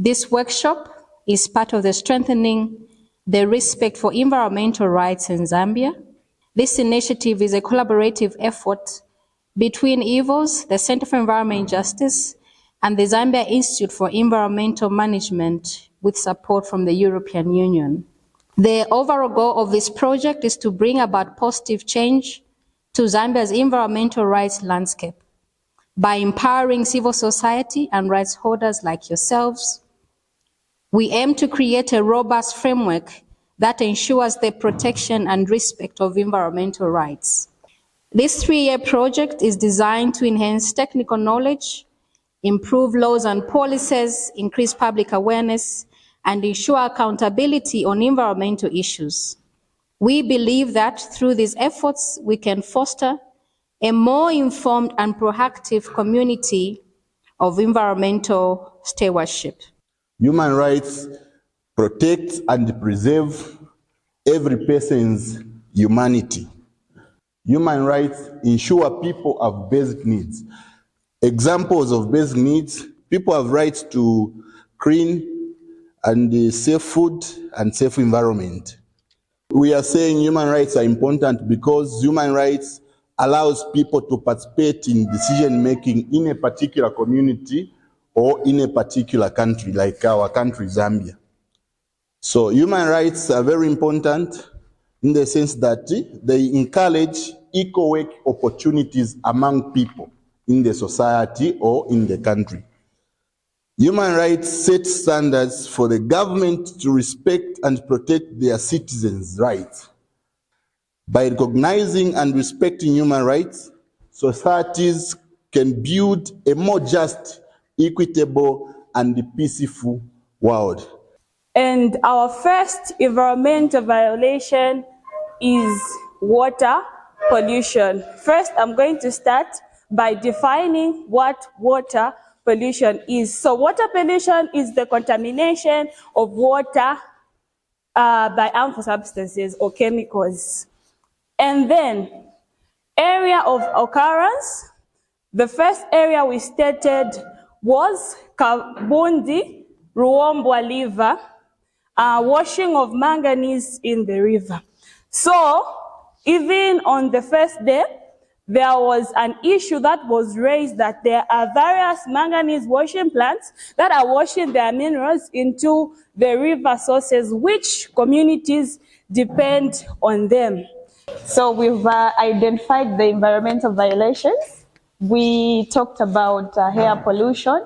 This workshop is part of the Strengthening the Respect for Environmental Rights in Zambia. This initiative is a collaborative effort between Hivos, the Center for Environment Justice, and the Zambia Institute for Environmental Management with support from the European Union. The overall goal of this project is to bring about positive change to Zambia's environmental rights landscape by empowering civil society and rights holders like yourselves. We aim to create a robust framework that ensures the protection and respect of environmental rights. This 3-year project is designed to enhance technical knowledge, improve laws and policies, increase public awareness, and ensure accountability on environmental issues. We believe that through these efforts, we can foster a more informed and proactive community of environmental stewardship. Human rights protect and preserve every person's humanity. Human rights ensure people have basic needs. Examples of basic needs: people have rights to clean and safe food and safe environment. We are saying human rights are important because human rights allows people to participate in decision-making in a particular community or in a particular country, like our country, Zambia. So human rights are very important in the sense that they encourage equal work opportunities among people in the society or in the country. Human rights set standards for the government to respect and protect their citizens' rights. By recognizing and respecting human rights, societies can build a more just, equitable, and peaceful world. And our first environmental violation is water pollution. First, I'm going to start by defining what water pollution is. So water pollution is the contamination of water by harmful substances or chemicals. And then, area of occurrence. The first area we stated was Kabundi, Ruombwa River, washing of manganese in the river. So, even on the first day, there was an issue that was raised that there are various manganese washing plants that are washing their minerals into the river sources, which communities depend on them. So we've identified the environmental violations. We talked about air pollution,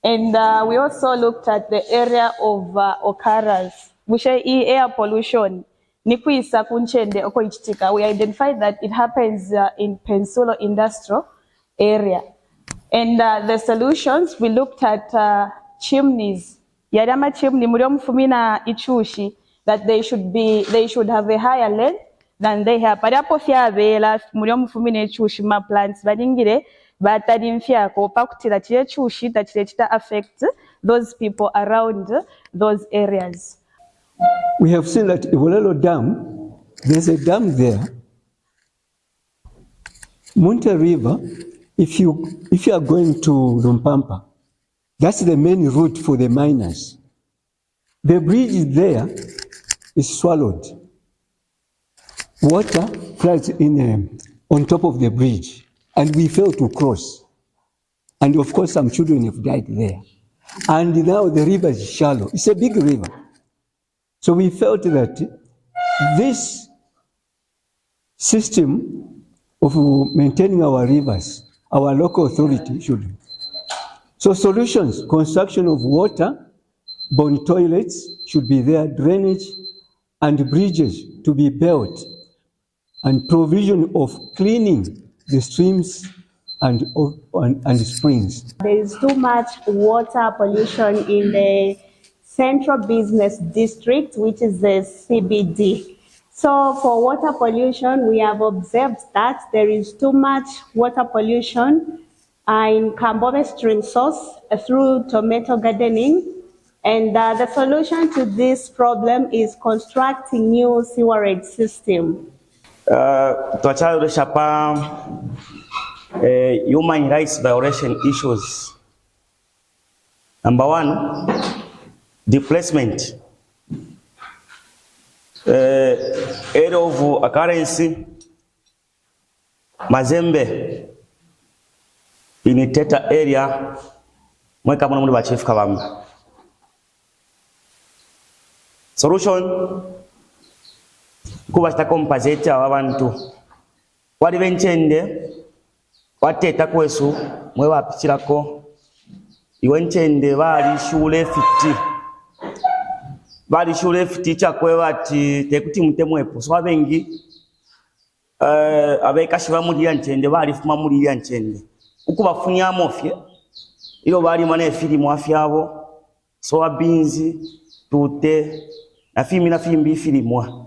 and we also looked at the area of occurrence. Which air pollution. We identified that it happens in Pensulo industrial area. And the solutions, we looked at chimneys. Yadama chimney, that they should have a higher length than they have. Padapo fyabela mufumina echushi ma plants badingire batadimfya ko pakutira kire chushi that kita affect those people around those areas. We have seen that Ivolelo Dam, there's a dam there. Munte River, if you are going to Lumpampa, that's the main route for the miners. The bridge there is swallowed. Water floods in on top of the bridge, and we failed to cross. And of course, some children have died there. And now the river is shallow. It's a big river. So we felt that this system of maintaining our rivers, our local authority should. So solutions: construction of water-borne toilets should be there, drainage and bridges to be built, and provision of cleaning the streams and springs. There is too much water pollution in the Central Business District, which is the CBD. So for water pollution, we have observed that there is too much water pollution in Kambome stream source through tomato gardening. And the solution to this problem is constructing new sewerage system. Human rights violation issues Number one, displacement. Area of occurrence, Mazembe, in Teta area, mweka mwana mwini bachifu kabamba. Solution, kuba chita compensate abantu. Wali benchende, wateta kwesu, mwe wapichirako, iwenchende bali shule 50. Bali shule 50 chakwe bati tekuti mutemwepo. So abengi, abekashiba muri ya nchende, bali fuma muri ya nchende. Ukuba funya mofye, ilo bali mane filimu afyabo, so abinzi, tute, na fimbi filimwa.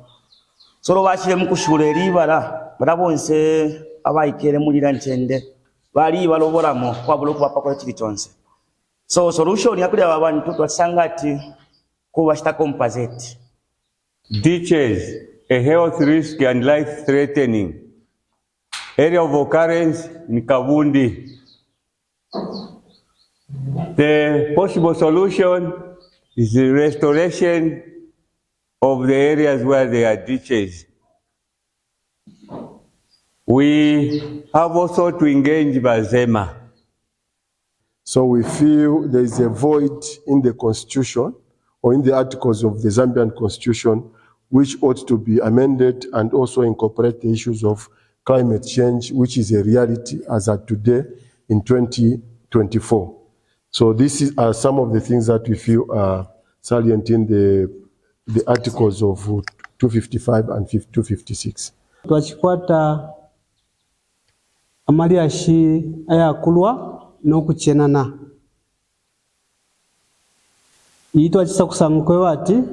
Solo bashire mukushule libara, barabonse abayikere muri ya nchende, bali baloboramo, kwa buloku bapakole chili chonse. So solution yakuli abantu twasangati kuba chita compensate. Ditches, a health risk and life threatening. Area of occurrence in Kabundi. The possible solution is the restoration of the areas where there are ditches. We have also to engage ZIEM. So we feel there is a void in the constitution or in the articles of the Zambian constitution which ought to be amended and also incorporate the issues of climate change, which is a reality as at today in 2024. So these are some of the things that we feel are salient in the articles of 255 and 256. Twachikwata amali ashi ayakulwa n'okuchenana. Ito achisa kusanga kwe wati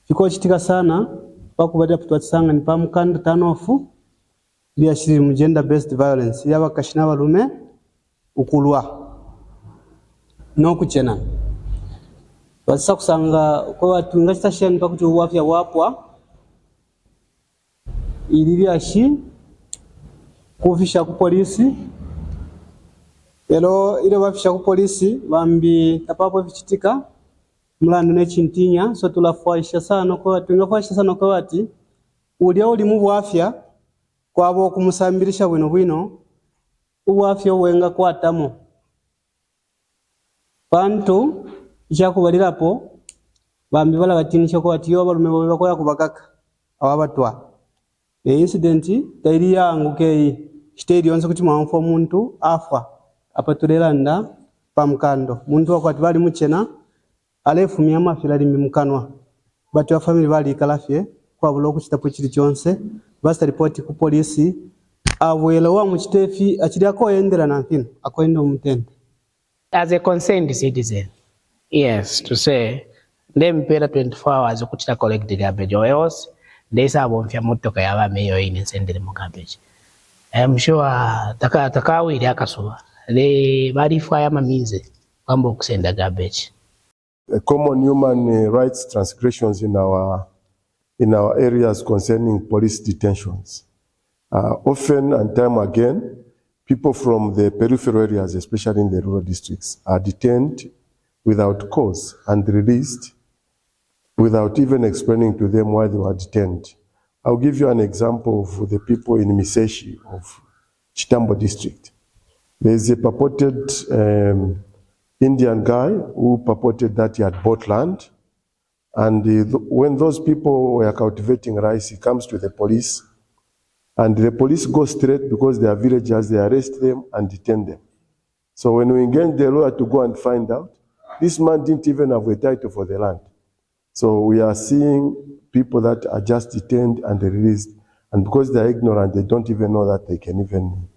chiko chitika sana pakubadya twachisanga ni pamukanda tanofu bya shiri mu gender based violence yaba kashina balume ukulwa n'okuchenana. Twachisa kusanga kwe wati ngachita sheni pakuti uwafya wapwa ili ashi kufisha ku polisi. Elo ile bafisha ku polisi bambi tapapo vichitika mlandu nechintinya. So tulafuaisha sana kwa watu, tungafuaisha sana kwa watu ulia ulimu bwafya kwabo kumusambirisha bwino ubwafya wenga kwatamo bantu ichakubalirapo bambi bala batinisha kwa watu yo balume bakoya kubakaka awabatwa. The incident tairi yangu kei stage yonse kuti mwamfo muntu afa apatulelanda pamkando muntu wakwati bali muchena alefu miyama filali mkanwa batu wa family bali kalafye kwa buloku chitapo chili chonse basta report ku polisi awela wa muchitefi achiri akoyendera na mpino akoyenda umutende. As a concerned citizen, yes, to say them pera 24 hours kuchita collect the garbage or else they say bomfya motoka yaba meyo ine sendere mu garbage. I'm sure takawiri akasuba they bari fire mamize kwamba okusenda garbage. Common human rights transgressions in our areas concerning police detentions. Often and time again, people from the peripheral areas, especially in the rural districts, are detained without cause and released without even explaining to them why they were detained. I'll give you an example of the people in Miseshi of Chitambo district. There's a purported Indian guy who purported that he had bought land, and when those people were cultivating rice, he comes to the police, and the police go straight because they are villagers, they arrest them and detain them. So when we engage the lawyer to go and find out, this man didn't even have a title for the land. So we are seeing people that are just detained and released, and because they are ignorant, they don't even know that they can even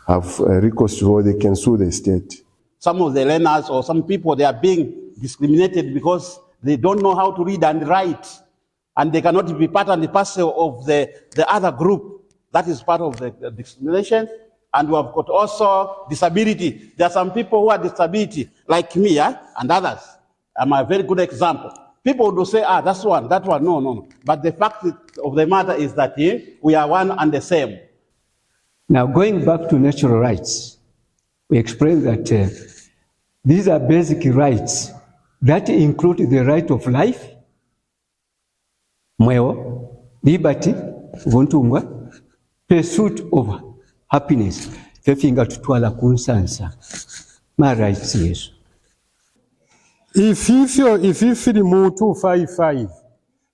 have recourse to, or they can sue the state. Some of the learners or some people, they are being discriminated because they don't know how to read and write, and they cannot be part and parcel of the other group. That is part of the discrimination. And we have got also disability. There are some people who are disability, like me and others. I'm a very good example. People do say, that one. No. But the fact of the matter is that we are one and the same. Now, going back to natural rights, we explained that these are basic rights that include the right of life, mweo, liberty, vuntungwa, pursuit of happiness. Fefinga tutwala kunsansa. My rights, yes. If you feel more 255,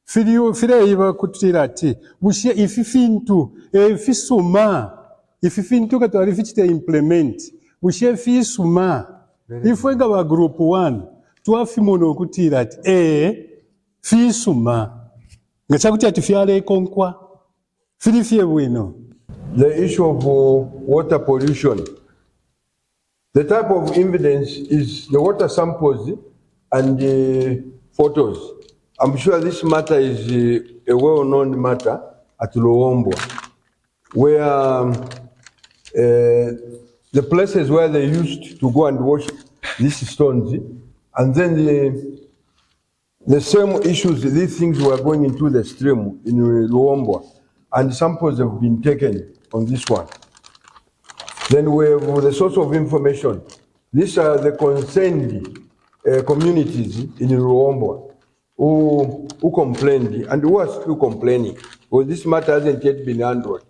feel eva kutirati, bushia if you fintu, if you suma, if you fintu katwali fichite implement, bushia fi suma, if we go group 1, tuafi mono kutirati, fi suma, ngachakuti ati fiale konkwa, fie bueno. The issue of water pollution. The type of evidence is the water samples and photos. I'm sure this matter is a well-known matter at Luombo, where the places where they used to go and wash these stones, and then the same issues, these things were going into the stream in Luombo, and samples have been taken on this one. Then we have the source of information. These are the concerned communities in Luombo who complained and who are still complaining, because this matter hasn't yet been handled.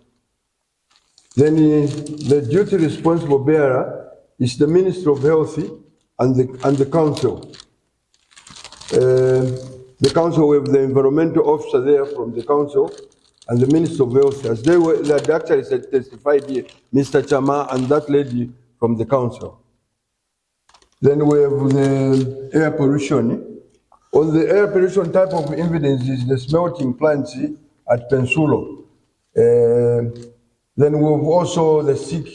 Then the duty responsible bearer is the Minister of Health and the council. The council, we have the environmental officer there from the council and the Minister of Health, as they actually testified here, Mr. Chama and that lady from the council. Then we have the air pollution. On the air pollution type of evidence is the smelting plants at Pensulo. Then we have also the sick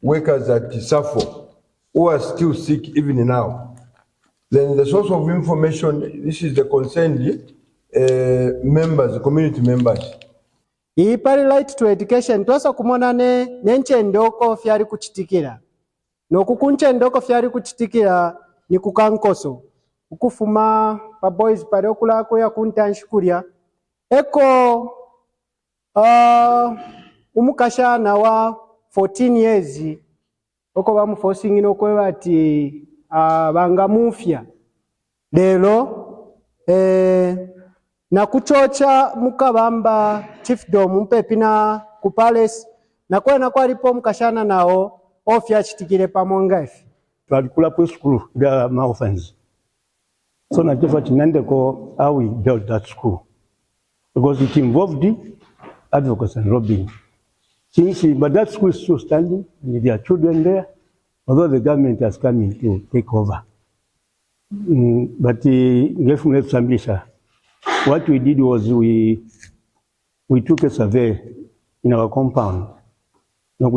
workers at Safo, who are still sick even now. Then the source of information, this is the concerned members, community members. Ipari right to education tosa kumona nenche ndoko fyari kuchitikira. Nokukunche ndoko fyari kuchitikira ni kukankoso. Ukufuma pa boys pare okula ko ya kuntanshikuria. Eko umukashana wa 14 years oko bamu forcing inokwe bati bangamufya. Lero na kuchocha mukabamba chiefdom mpepina ku palace na kwena kwalipo mukashana nao ofya chitikire pamonga ifi twalikula ku school da orphans. So na jefa chinandeko how we built that school, because it involved advocacy and lobbying. But that school is still standing and there are children there, although the government has come in to take over. But what we did was we took a survey in our compound on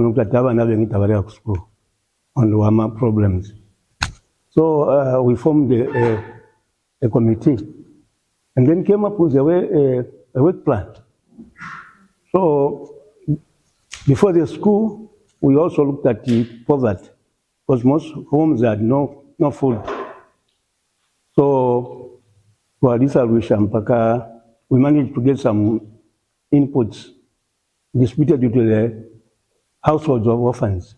the Wama problems. So we formed a committee and then came up with a work plan. So before the school, we also looked at the poverty, because most homes had no food. So for this solution, we managed to get some inputs distributed to the households of orphans.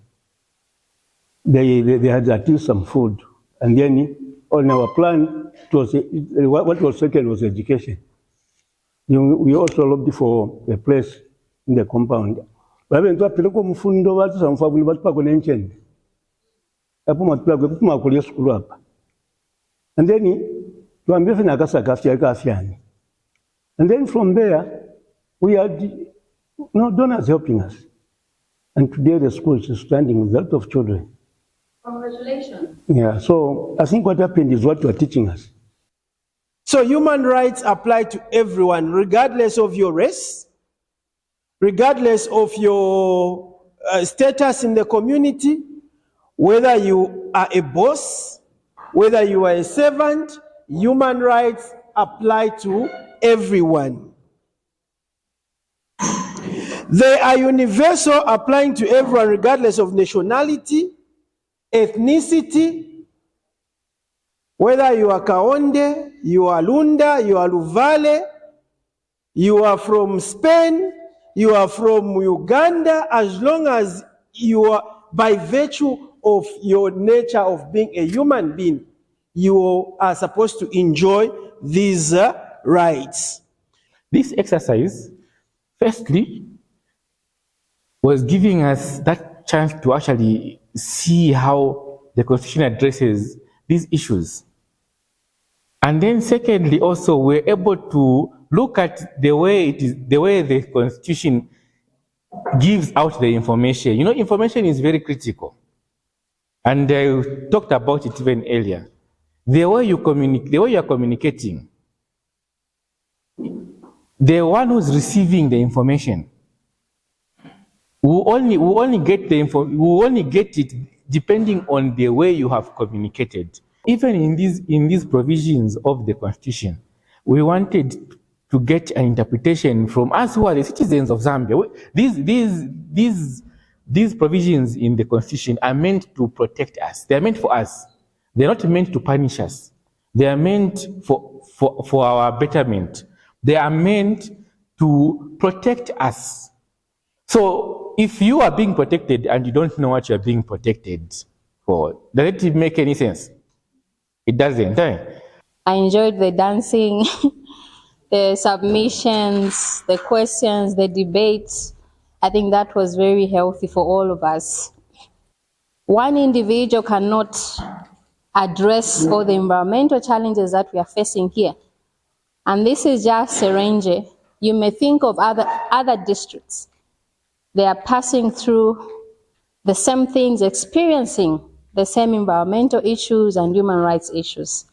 They had at least some food. And then on our plan, what was second was education. We also looked for a place in the compound. And then from there, we had donors helping us. And today the school is standing with a lot of children. Congratulations. Yeah, so I think what happened is what you are teaching us. So human rights apply to everyone, regardless of your race, regardless of your status in the community, whether you are a boss, whether you are a servant, human rights apply to everyone. They are universal, applying to everyone regardless of nationality, ethnicity, whether you are Kaonde, you are Lunda, you are Luvale, you are from Spain, you are from Uganda, as long as you are by virtue of your nature of being a human being, you are supposed to enjoy these rights. This exercise, firstly, was giving us that chance to actually see how the Constitution addresses these issues. And then secondly, also, we're able to look at the way the Constitution gives out the information. You know, information is very critical. And I talked about it even earlier. The way you are communicating, the one who's receiving the information will only get it depending on the way you have communicated. Even in these provisions of the Constitution, we wanted to get an interpretation from us who are the citizens of Zambia. These provisions in the Constitution are meant to protect us. They are meant for us. They're not meant to punish us. They are meant for our betterment. They are meant to protect us. So if you are being protected and you don't know what you are being protected for, does it make any sense? It doesn't. I enjoyed the dancing, the submissions, the questions, the debates. I think that was very healthy for all of us. One individual cannot address all the environmental challenges that we are facing here. And this is just Serenje. You may think of other districts. They are passing through the same things, experiencing the same environmental issues and human rights issues.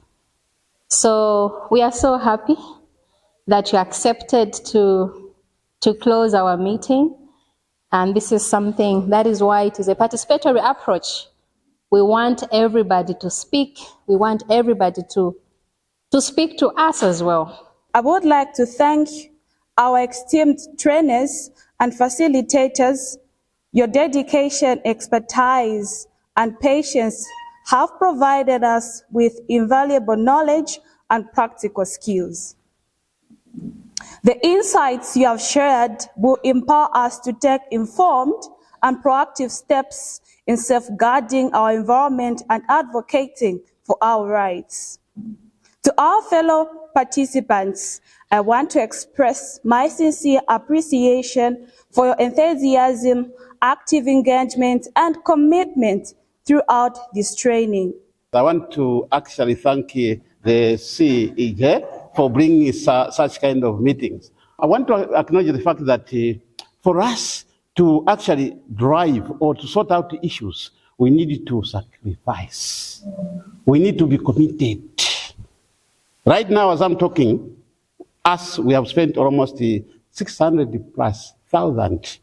So we are so happy that you accepted to close our meeting. And this is something, that is why it is a participatory approach. We want everybody to speak. We want everybody to speak to us as well. I would like to thank our esteemed trainers and facilitators. Your dedication, expertise, and patience have provided us with invaluable knowledge and practical skills. The insights you have shared will empower us to take informed and proactive steps in safeguarding our environment and advocating for our rights. To our fellow participants, I want to express my sincere appreciation for your enthusiasm, active engagement, and commitment throughout this training. I want to actually thank the ZIEM for bringing such kind of meetings. I want to acknowledge the fact that for us to actually drive or to sort out the issues, we need to sacrifice. We need to be committed. Right now, as I'm talking, we have spent almost 600,000+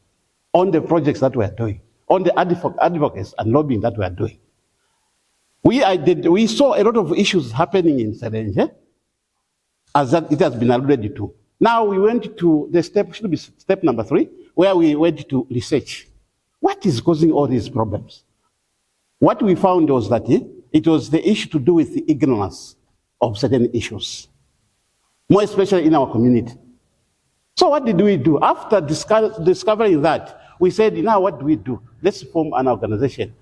on the projects that we are doing, on the advocacy and lobbying that we are doing. We saw a lot of issues happening in Serenje, as it has been alluded to. Now we went to the should be step number 3, where we went to research. What is causing all these problems? What we found was that it was the issue to do with the ignorance of certain issues, more especially in our community. So what did we do? After discovering that, we said, now what do we do? Let's form an organization.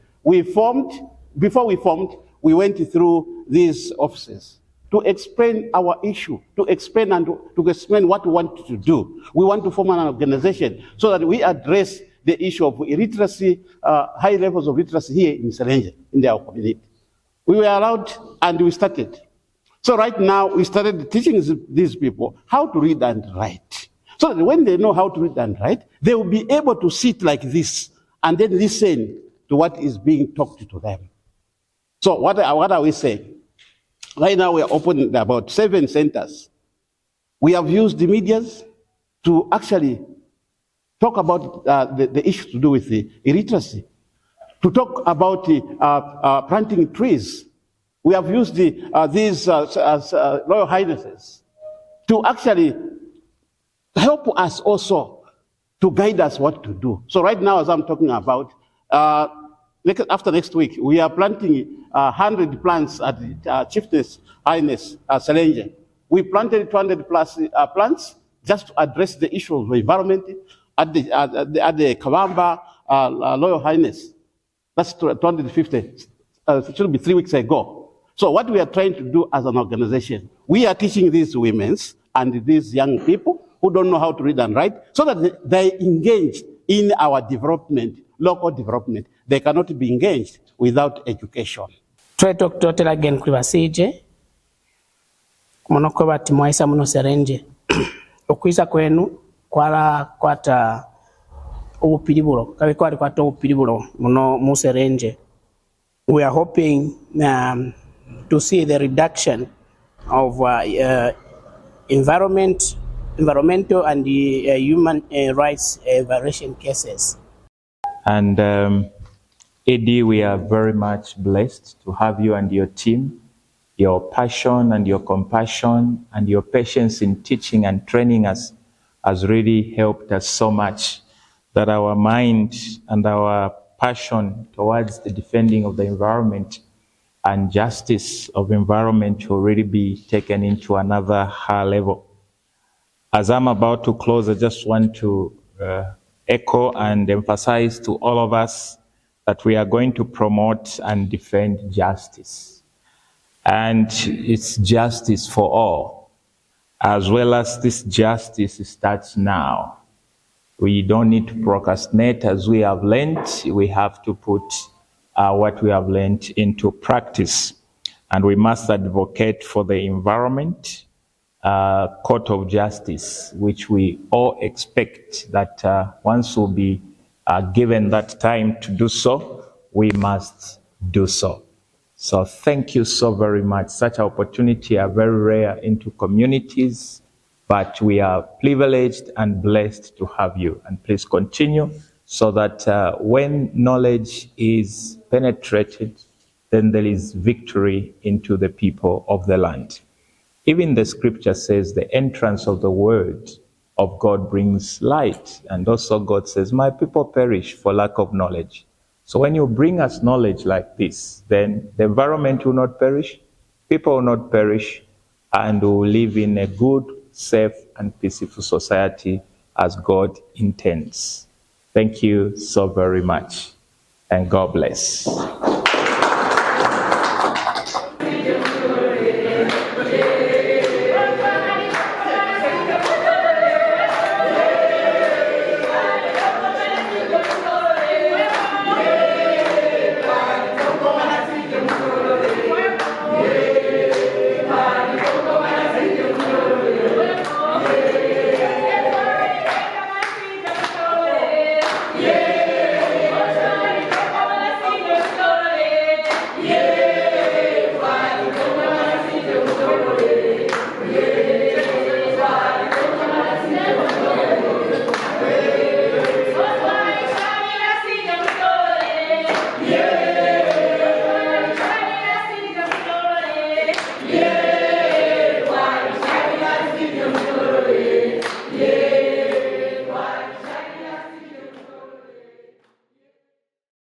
Before we formed, we went through these offices to explain our issue, to explain what we want to do. We want to form an organization so that we address the issue of illiteracy, high levels of literacy here in Serenje, in our community. We were allowed and we started. So right now, we started teaching these people how to read and write. So that when they know how to read and write, they will be able to sit like this and then listen to what is being talked to them. So what are we saying? Right now, we are opening about 7 centers. We have used the medias to actually talk about the issues to do with the illiteracy, to talk about planting trees. We have used these Royal Highnesses to actually help us also to guide us what to do. So right now, as I'm talking about, after next week, we are planting 100 plants at the Chief's Highness Serenje. We planted 200+ plants just to address the issue of the environment at the Kawamba Royal Highness. That's 250, should be 3 weeks ago. So what we are trying to do as an organization, we are teaching these women and these young people who don't know how to read and write, so that they engage in our development, local development. They cannot be engaged without education. Twetokutotera again kuri basije muno ko bati mwaisa muno Serenje okwisa kwenu kwata ubupiribulo kabe kwari kwata ubupiribulo muno mu Serenje. We are hoping to see the reduction of environmental and human rights violation cases. And Eddie, we are very much blessed to have you and your team. Your passion and your compassion and your patience in teaching and training us has really helped us so much that our mind and our passion towards the defending of the environment and justice of environment will really be taken into another high level. As I'm about to close, I just want to echo and emphasize to all of us that we are going to promote and defend justice. And it's justice for all, as well as this justice starts now. We don't need to procrastinate. As we have learned, we have to put what we have learned into practice. And we must advocate for the environment, court of justice, which we all expect that once we'll be given that time to do so, we must do so. So thank you so very much. Such opportunity are very rare into communities, but we are privileged and blessed to have you. And please continue so that when knowledge is penetrated, then there is victory into the people of the land. Even the scripture says the entrance of the word of God brings light. And also God says, my people perish for lack of knowledge. So when you bring us knowledge like this, then the environment will not perish, people will not perish, and we will live in a good, safe, and peaceful society as God intends. Thank you so very much, and God bless.